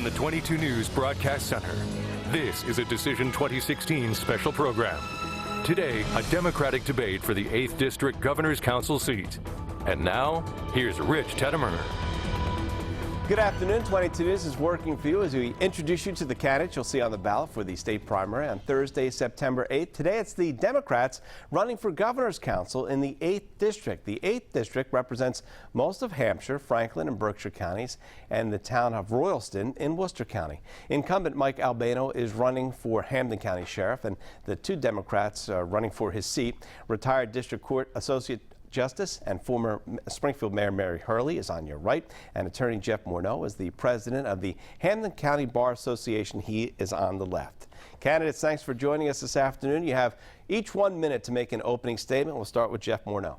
the 22 News Broadcast Center. This is a Decision 2016 special program. Today, a Democratic debate for the 8th District Governor's Council seat. And now, here's Rich Teddemer. Good afternoon. 22 News is working for you as we introduce you to the candidates you'll see on the ballot for the state primary on Thursday, September 8th. Today, it's the Democrats running for Governor's Council in the 8th District. The 8th District represents most of Hampshire, Franklin, and Berkshire counties, and the town of Royalston in Worcester County. Incumbent Mike Albano is running for Hampden County Sheriff, and the two Democrats running for his seat, retired District Court Associate Justice and former Springfield Mayor Mary Hurley is on your right, and Attorney Jeff Morneau is the president of the Hampden County Bar Association. He is on the left. Candidates, thanks for joining us this afternoon. You have each 1 minute to make an opening statement. We'll start with Jeff Morneau.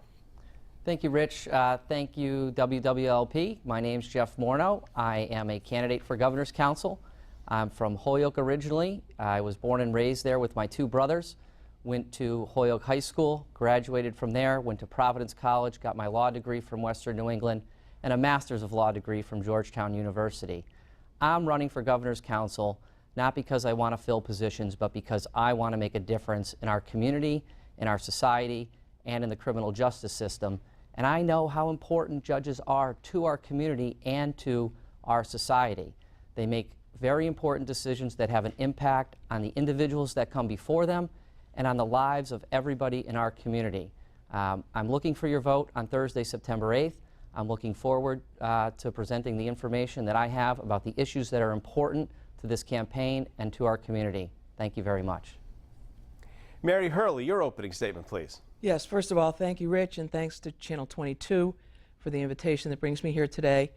Thank you, Rich. Thank you, wwlp. My name's Jeff Morneau. I am a candidate for Governor's Council. I'm from Holyoke originally. I was born and raised there with my two brothers. Went to Holyoke High School, graduated from there, went to Providence College, got my law degree from Western New England, and a Master's of Law degree from Georgetown University. I'm running for Governor's Council not because I want to fill positions, but because I want to make a difference in our community, in our society, and in the criminal justice system. And I know how important judges are to our community and to our society. They make very important decisions that have an impact on the individuals that come before them and on the lives of everybody in our community. I'm looking for your vote on Thursday, September 8th. I'm looking forward to presenting the information that I have about the issues that are important to this campaign and to our community. Thank you very much. Mary Hurley, your opening statement, please. Yes, first of all, thank you, Rich, and thanks to Channel 22 for the invitation that brings me here today.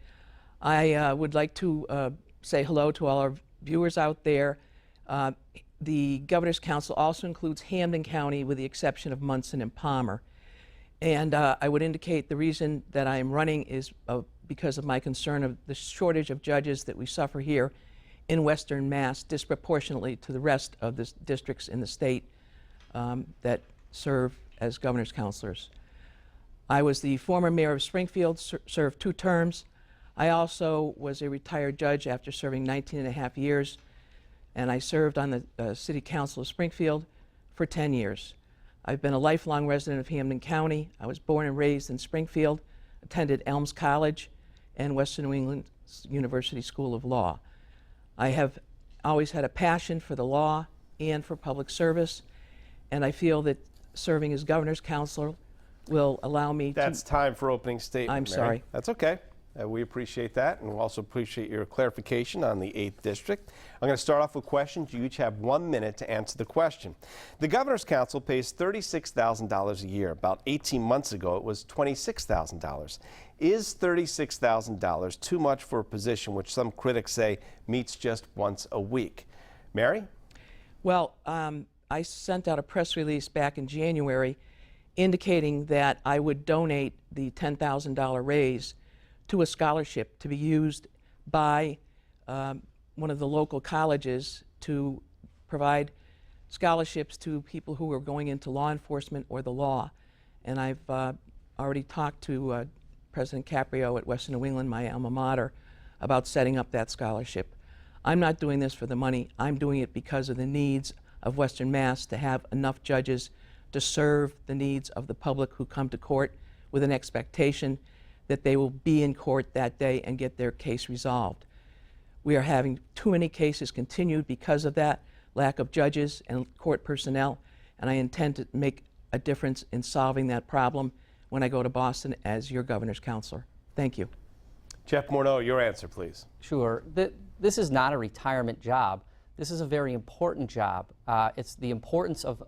I would like to say hello to all our viewers out there. The Governor's Council also includes Hampden County with the exception of Munson and Palmer. And I would indicate the reason that I am running is because of my concern of the shortage of judges that we suffer here in Western Mass disproportionately to the rest of the districts in the state that serve as Governor's Counselors. I was the former mayor of Springfield, served 2 terms. I also was a retired judge after serving 19.5 years. And I served on the City Council of Springfield for 10 years. I've been a lifelong resident of Hampden County. I was born and raised in Springfield, attended Elms College and Western New England University School of Law. I have always had a passion for the law and for public service, and I feel that serving as Governor's Counselor will allow me That's time for opening statement, I'm Mary. sorry. That's okay. We appreciate that, and we also appreciate your clarification on the 8th District. I'm going to start off with questions. You each have 1 minute to answer the question. The Governor's Council pays $36,000 a year. About 18 months ago, it was $26,000. Is $36,000 too much for a position which some critics say meets just once a week? Mary? Well, I sent out a press release back in January indicating that I would donate the $10,000 raise to a scholarship to be used by one of the local colleges to provide scholarships to people who are going into law enforcement or the law. And I've already talked to President Caprio at Western New England, my alma mater, about setting up that scholarship. I'm not doing this for the money. I'm doing it because of the needs of Western Mass to have enough judges to serve the needs of the public who come to court with an expectation that they will be in court that day and get their case resolved. We are having too many cases continued because of that lack of judges and court personnel, and I intend to make a difference in solving that problem when I go to Boston as your Governor's Counselor. Thank you. Jeff Morneau, your answer, please. Sure. This is not a retirement job. This is a very important job. It's the importance of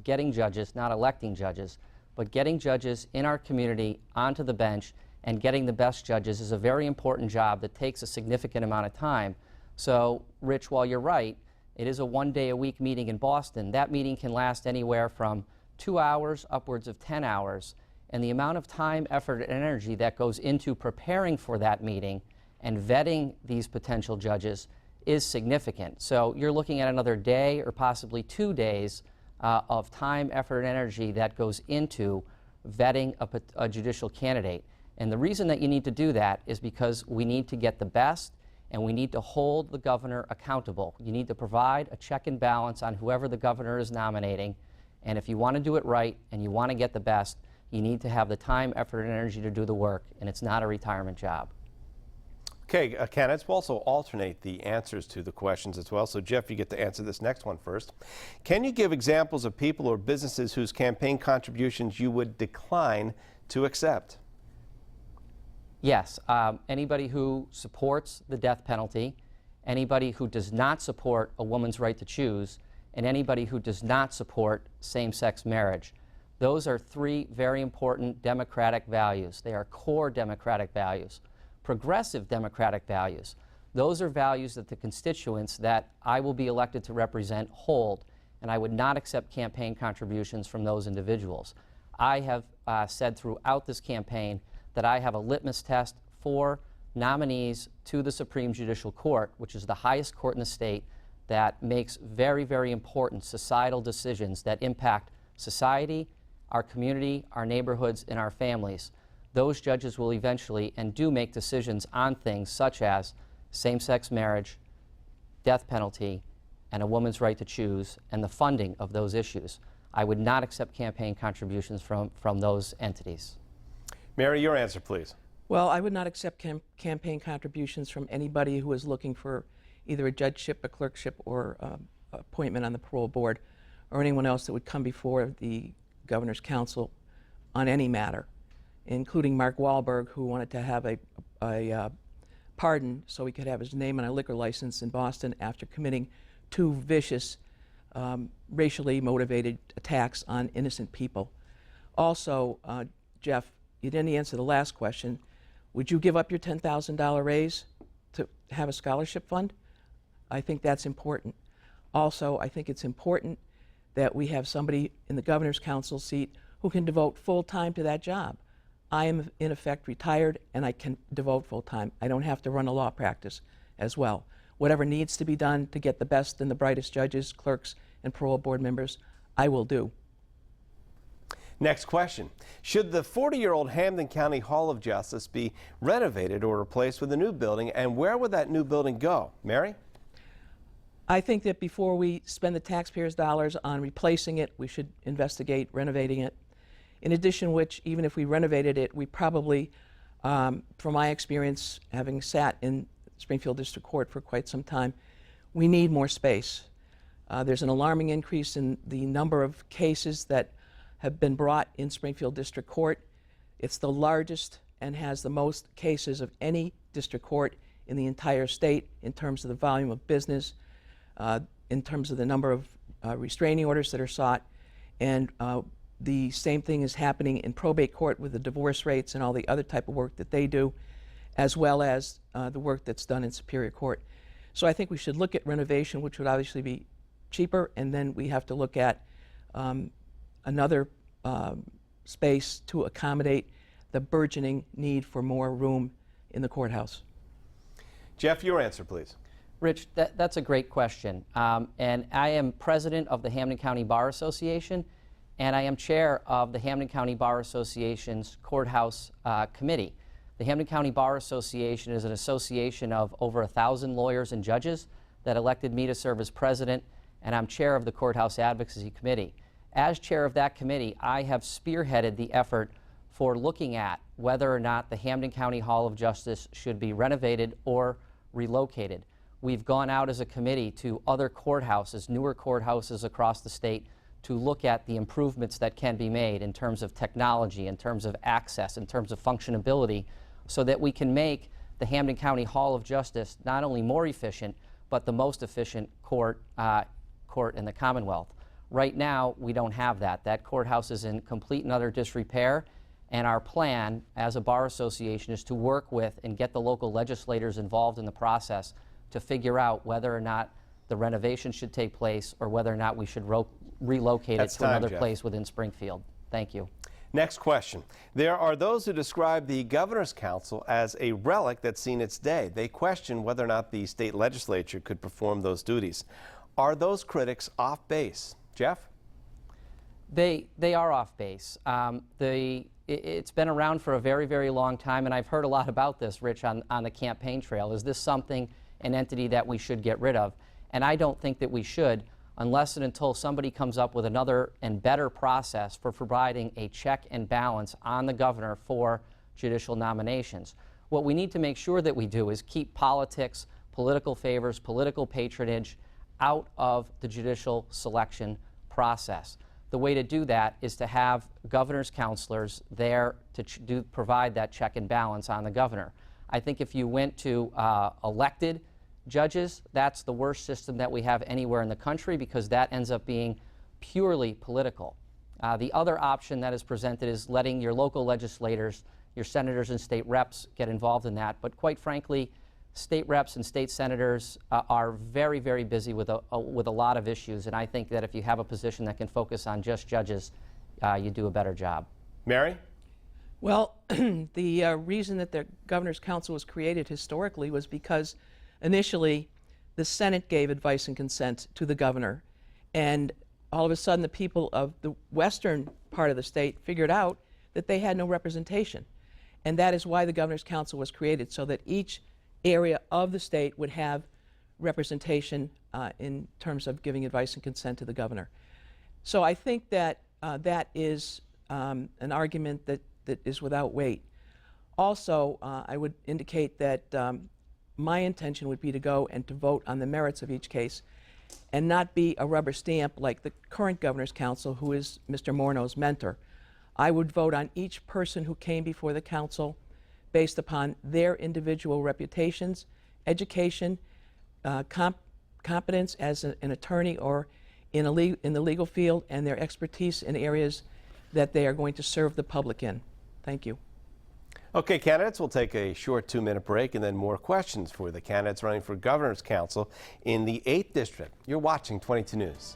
getting judges, not electing judges, but getting judges in our community onto the bench and getting the best judges is a very important job that takes a significant amount of time. So, Rich, while you're right, it is a 1-day-a-week meeting in Boston. That meeting can last anywhere from 2 hours upwards of 10 hours. And the amount of time, effort, and energy that goes into preparing for that meeting and vetting these potential judges is significant. So you're looking at another day or possibly 2 days of time, effort, and energy that goes into vetting a judicial candidate. And the reason that you need to do that is because we need to get the best and we need to hold the governor accountable. You need to provide a check and balance on whoever the governor is nominating, and if you want to do it right and you want to get the best, you need to have the time, effort, and energy to do the work, and it's not a retirement job. Okay, candidates will also alternate the answers to the questions as well. So, Jeff, you get to answer this next one first. Can you give examples of people or businesses whose campaign contributions you would decline to accept? Yes, anybody who supports the death penalty, anybody who does not support a woman's right to choose, and anybody who does not support same-sex marriage. Those are three very important democratic values. They are core democratic values. Progressive democratic values. Those are values that the constituents that I will be elected to represent hold, and I would not accept campaign contributions from those individuals. I have said throughout this campaign that I have a litmus test for nominees to the Supreme Judicial Court, which is the highest court in the state that makes very, very important societal decisions that impact society, our community, our neighborhoods, and our families. Those judges will eventually and do make decisions on things such as same-sex marriage, death penalty, and a woman's right to choose, and the funding of those issues. I would not accept campaign contributions from those entities. Mary, your answer, please. Well, I would not accept campaign contributions from anybody who is looking for either a judgeship, a clerkship, or appointment on the parole board, or anyone else that would come before the Governor's Council on any matter, including Mark Wahlberg, who wanted to have a pardon so he could have his name on a liquor license in Boston after committing two vicious, racially motivated attacks on innocent people. Also, Jeff, you didn't answer the last question. Would you give up your $10,000 raise to have a scholarship fund? I think that's important. Also, I think it's important that we have somebody in the Governor's Council seat who can devote full time to that job. I am, in effect, retired, and I can devote full time. I don't have to run a law practice as well. Whatever needs to be done to get the best and the brightest judges, clerks, and parole board members, I will do. Next question. Should the 40-year-old Hampden County Hall of Justice be renovated or replaced with a new building, and where would that new building go? Mary? I think that before we spend the taxpayers' dollars on replacing it, we should investigate renovating it. In addition, which, even if we renovated it, we probably, from my experience, having sat in Springfield District Court for quite some time, we need more space. There's an alarming increase in the number of cases that have been brought in Springfield District Court. It's the largest and has the most cases of any district court in the entire state in terms of the volume of business, in terms of the number of restraining orders that are sought, and the same thing is happening in probate court with the divorce rates and all the other type of work that they do, as well as the work that's done in Superior Court. So I think we should look at renovation, which would obviously be cheaper, and then we have to look at another space to accommodate the burgeoning need for more room in the courthouse. Jeff, your answer, please. Rich, that's a great question. And I am president of the Hampden County Bar Association, and I am chair of the Hampden County Bar Association's Courthouse Committee. The Hampden County Bar Association is an association of over 1,000 lawyers and judges that elected me to serve as president, and I'm chair of the Courthouse Advocacy Committee. As chair of that committee, I have spearheaded the effort for looking at whether or not the Hampden County Hall of Justice should be renovated or relocated. We've gone out as a committee to other courthouses, newer courthouses across the state, to look at the improvements that can be made in terms of technology, in terms of access, in terms of functionability, so that we can make the Hampden County Hall of Justice not only more efficient, but the most efficient court in the Commonwealth. Right now, we don't have that. That courthouse is in complete and utter disrepair, and our plan as a bar association is to work with and get the local legislators involved in the process to figure out whether or not the renovation should take place or whether or not we should relocate it to another place within Springfield. Thank you. Next question. There are those who describe the Governor's Council as a relic that's seen its day. They question whether or not the state legislature could perform those duties. Are those critics off base? Jeff? They are off base. it's been around for a very, very long time, and I've heard a lot about this, Rich, on the campaign trail. Is this something, an entity that we should get rid of? And I don't think that we should, unless and until somebody comes up with another and better process for providing a check and balance on the governor for judicial nominations. What we need to make sure that we do is keep politics, political favors, political patronage out of the judicial selection process. The way to do that is to have governor's counselors there to provide that check and balance on the governor. I think if you went to elected judges, that's the worst system that we have anywhere in the country, because that ends up being purely political. The other option that is presented is letting your local legislators, your senators and state reps, get involved in that. But quite frankly, state reps and state senators are very, very busy with a lot of issues, and I think that if you have a position that can focus on just judges, you do a better job. Mary? Well, the reason that the Governor's Council was created historically was because initially the Senate gave advice and consent to the governor, and all of a sudden the people of the western part of the state figured out that they had no representation. And that is why the Governor's Council was created, so that each area of the state would have representation in terms of giving advice and consent to the governor. So I think that that is an argument that is without weight. Also, I would indicate that my intention would be to go and to vote on the merits of each case and not be a rubber stamp like the current Governor's Council, who is Mr. Morneau's mentor. I would vote on each person who came before the council based upon their individual reputations, education, competence as an attorney or in the legal field, and their expertise in areas that they are going to serve the public in. Thank you. Okay, candidates, we'll take a short 2-minute break and then more questions for the candidates running for Governor's Council in the 8th District. You're watching 22 News.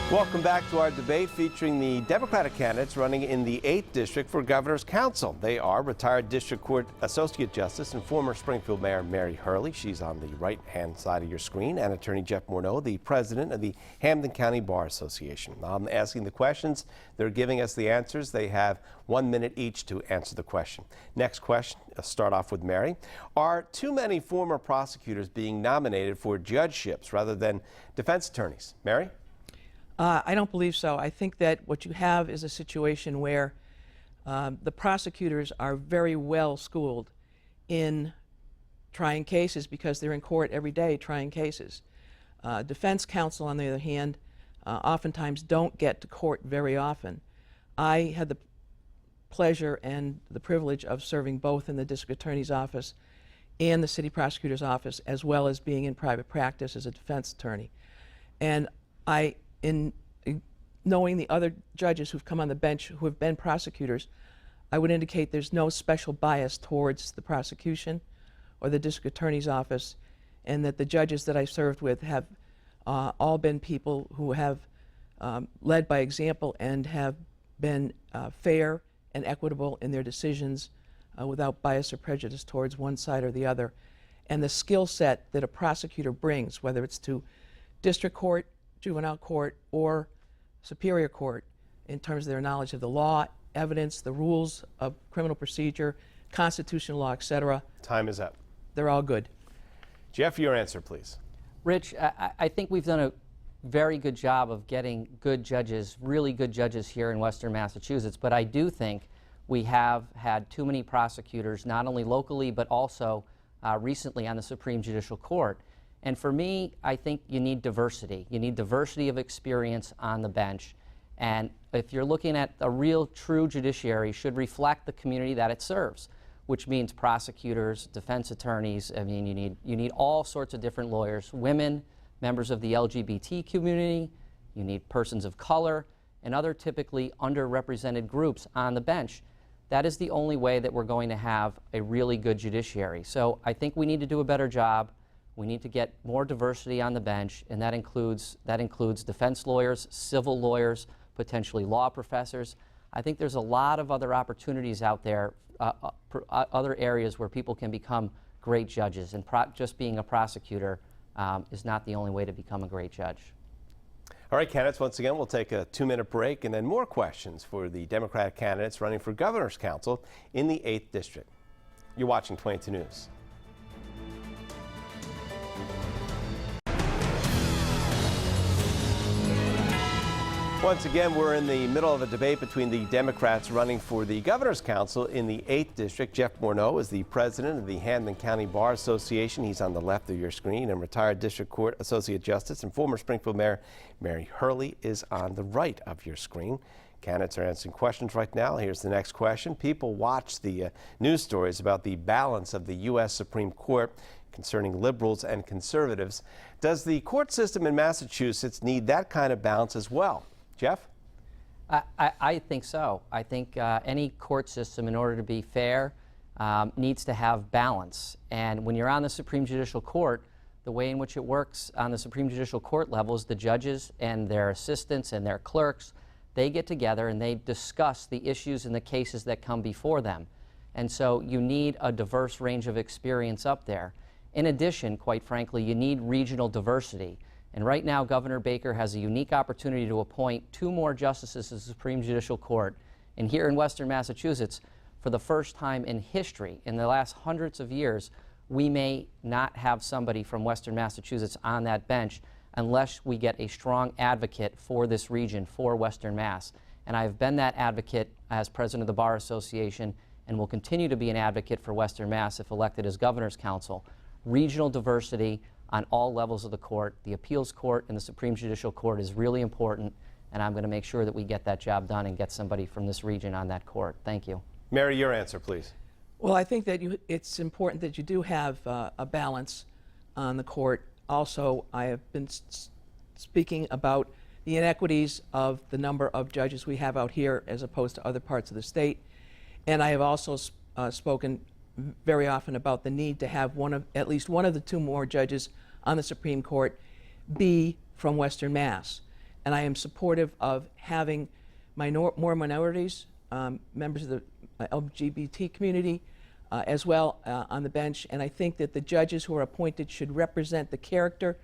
Welcome back to our debate featuring the Democratic candidates running in the 8th District for Governor's Council. They are retired District Court Associate Justice and former Springfield Mayor Mary Hurley. She's on the right-hand side of your screen. And Attorney Jeff Morneau, the president of the Hampden County Bar Association. I'm asking the questions. They're giving us the answers. They have 1 minute each to answer the question. Next question, let's start off with Mary. Are too many former prosecutors being nominated for judgeships rather than defense attorneys? Mary? I don't believe so. I think that what you have is a situation where the prosecutors are very well schooled in trying cases because they're in court every day trying cases. Defense counsel, on the other hand, oftentimes don't get to court very often. I had the pleasure and the privilege of serving both in the district attorney's office and the city prosecutor's office, as well as being in private practice as a defense attorney. And in knowing the other judges who've come on the bench who have been prosecutors, I would indicate there's no special bias towards the prosecution or the district attorney's office, and that the judges that I served with have all been people who have led by example and have been fair and equitable in their decisions without bias or prejudice towards one side or the other. And the skill set that a prosecutor brings, whether it's to district court, juvenile court, or superior court, in terms of their knowledge of the law, evidence, the rules of criminal procedure, constitutional law, etc. Time is up. They're all good. Jeff, your answer, please. Rich, I think we've done a very good job of getting good judges, really good judges here in Western Massachusetts, but I do think we have had too many prosecutors, not only locally, but also recently on the Supreme Judicial Court. And for me, I think you need diversity. You need diversity of experience on the bench. And if you're looking at a real, true judiciary, should reflect the community that it serves, which means prosecutors, defense attorneys. I mean, you need all sorts of different lawyers, women, members of the LGBT community, you need persons of color, and other typically underrepresented groups on the bench. That is the only way that we're going to have a really good judiciary. So I think we need to do a better job. We need to get more diversity on the bench, and that includes defense lawyers, civil lawyers, potentially law professors. I think there's a lot of other opportunities out there, other areas where people can become great judges, and just being a prosecutor is not the only way to become a great judge. All right, candidates, once again, we'll take a 2-minute break and then more questions for the Democratic candidates running for governor's council in the 8th District. You're watching 22 News. Once again, we're in the middle of a debate between the Democrats running for the Governor's Council in the 8th District. Jeff Morneau is the president of the Hampden County Bar Association. He's on the left of your screen, and retired District Court Associate Justice and former Springfield Mayor Mary Hurley is on the right of your screen. Candidates are answering questions right now. Here's the next question. People watch the news stories about the balance of the U.S. Supreme Court concerning liberals and conservatives. Does the court system in Massachusetts need that kind of balance as well? Jeff? I think so. I think any court system, in order to be fair, needs to have balance. And when you're on the Supreme Judicial Court, the way in which it works on the Supreme Judicial Court level is the judges and their assistants and their clerks, they get together and they discuss the issues and the cases that come before them. And so you need a diverse range of experience up there. In addition, quite frankly, you need regional diversity. And right now, Governor Baker has a unique opportunity to appoint 2 more justices to the Supreme Judicial Court. And here in Western Massachusetts, for the first time in history, in the last hundreds of years, we may not have somebody from Western Massachusetts on that bench unless we get a strong advocate for this region, for Western Mass. And I've been that advocate as president of the Bar Association and will continue to be an advocate for Western Mass if elected as Governor's Council. Regional diversity on all levels of the court. The appeals court and the Supreme Judicial Court is really important, and I'm going to make sure that we get that job done and get somebody from this region on that court. Thank you. Mary, your answer, please. Well, I think that it's important that you do have a balance on the court. Also, I have been speaking about the inequities of the number of judges we have out here as opposed to other parts of the state. And I have also spoken very often about the need to have at least one of the 2 more judges on the Supreme Court be from Western Mass. And I am supportive of having more minorities, members of the LGBT community as well on the bench. And I think that the judges who are appointed should represent the character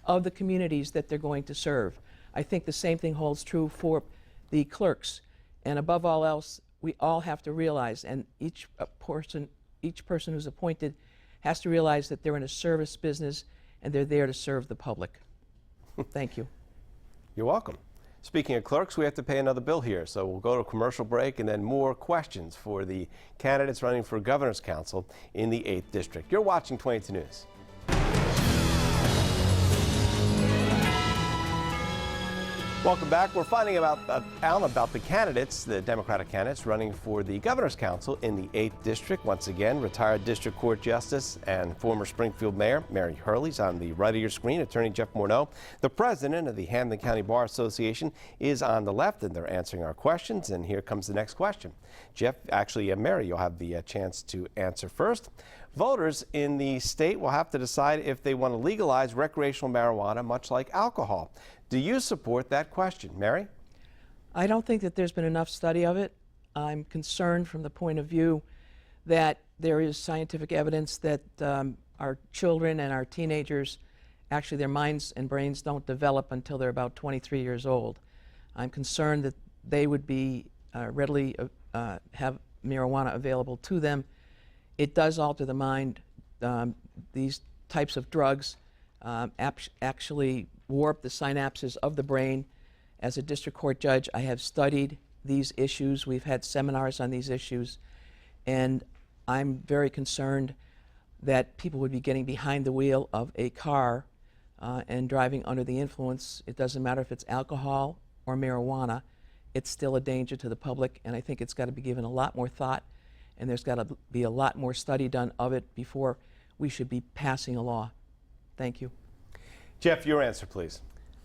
of the communities that they're going to serve. I think the same thing holds true for the clerks. And above all else, we all have to realize, and each person who's appointed has to realize that they're in a service business and they're there to serve the public. Thank you. You're welcome. Speaking of clerks, we have to pay another bill here, so we'll go to a commercial break and then more questions for the candidates running for Governor's Council in the 8th District. You're watching 22 News. Welcome back. We're finding out about the candidates, the Democratic candidates running for the Governor's Council in the 8th District. Once again, retired District Court Justice and former Springfield Mayor Mary Hurley's on the right of your screen. Attorney Jeff Morneau, the president of the Hampden County Bar Association, is on the left, and they're answering our questions. And here comes the next question. Jeff, actually, Mary, you'll have the chance to answer first. Voters in the state will have to decide if they want to legalize recreational marijuana, much like alcohol. Do you support that question? Mary? I don't think that there's been enough study of it. I'm concerned from the point of view that there is scientific evidence that our children and our teenagers, actually their minds and brains don't develop until they're about 23 years old. I'm concerned that they would be readily have marijuana available to them. It does alter the mind. These types of drugs actually warp the synapses of the brain. As a district court judge, I have studied these issues. We've had seminars on these issues, and I'm very concerned that people would be getting behind the wheel of a car and driving under the influence. It doesn't matter if it's alcohol or marijuana. It's still a danger to the public, and I think it's got to be given a lot more thought, and there's got to be a lot more study done of it before we should be passing a law. Thank you. Jeff, your answer, please.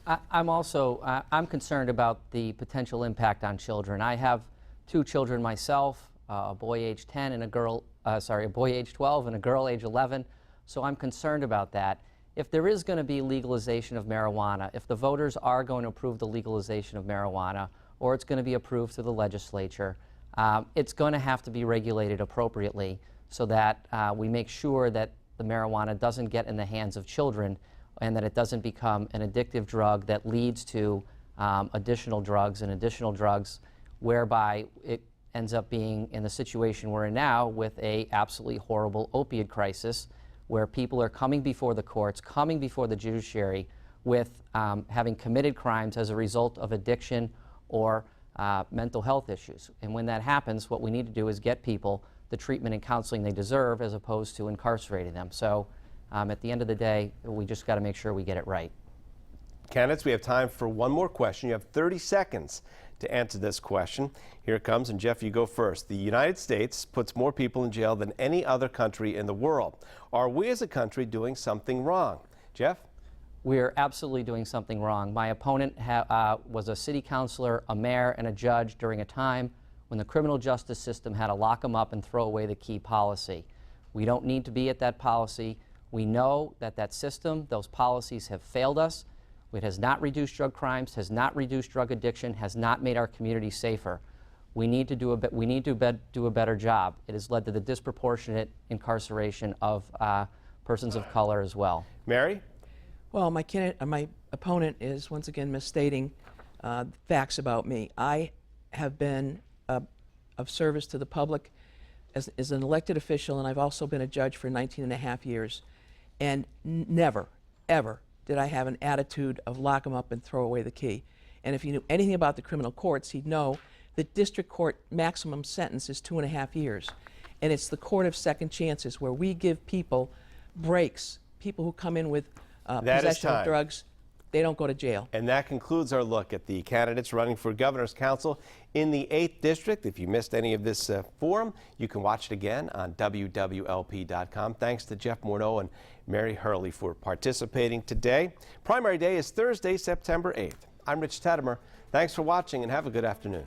I'm concerned about the potential impact on children. I have 2 children myself, a boy age 10 and a boy age 12 and a girl age 11. So I'm concerned about that. If there is going to be legalization of marijuana, if the voters are going to approve the legalization of marijuana, or it's going to be approved through the legislature. It's going to have to be regulated appropriately so that we make sure that the marijuana doesn't get in the hands of children and that it doesn't become an addictive drug that leads to additional drugs, whereby it ends up being in the situation we're in now with a absolutely horrible opiate crisis where people are coming before the courts, coming before the judiciary with having committed crimes as a result of addiction or mental health issues. And when that happens, what we need to do is get people the treatment and counseling they deserve as opposed to incarcerating them. So at the end of the day, we just got to make sure we get it right. Candidates, we have time for one more question. You have 30 seconds to answer this question. Here it comes, and Jeff, you go first. The United States puts more people in jail than any other country in the world. Are we as a country doing something wrong? Jeff? We're absolutely doing something wrong. My opponent was a city councilor, a mayor, and a judge during a time when the criminal justice system had to lock them up and throw away the key policy. We don't need to be at that policy. We know that that system, those policies have failed us. It has not reduced drug crimes, has not reduced drug addiction, has not made our community safer. We need to do a better job. It has led to the disproportionate incarceration of persons of color as well. Mary? Well, my opponent is once again misstating facts about me. I have been of service to the public as an elected official, and I've also been a judge for 19 and a half years. And never, ever did I have an attitude of lock them up and throw away the key. And if you knew anything about the criminal courts, you'd know that district court maximum sentence is 2.5 years. And it's the court of second chances where we give people breaks. People who come in with possession of drugs, they don't go to jail. And that concludes our look at the candidates running for governor's council in the 8th District. If you missed any of this forum, you can watch it again on wwlp.com. Thanks to Jeff Morneau and Mary Hurley for participating today. Primary day is Thursday, September 8th. I'm Rich Tadimer. Thanks for watching and have a good afternoon.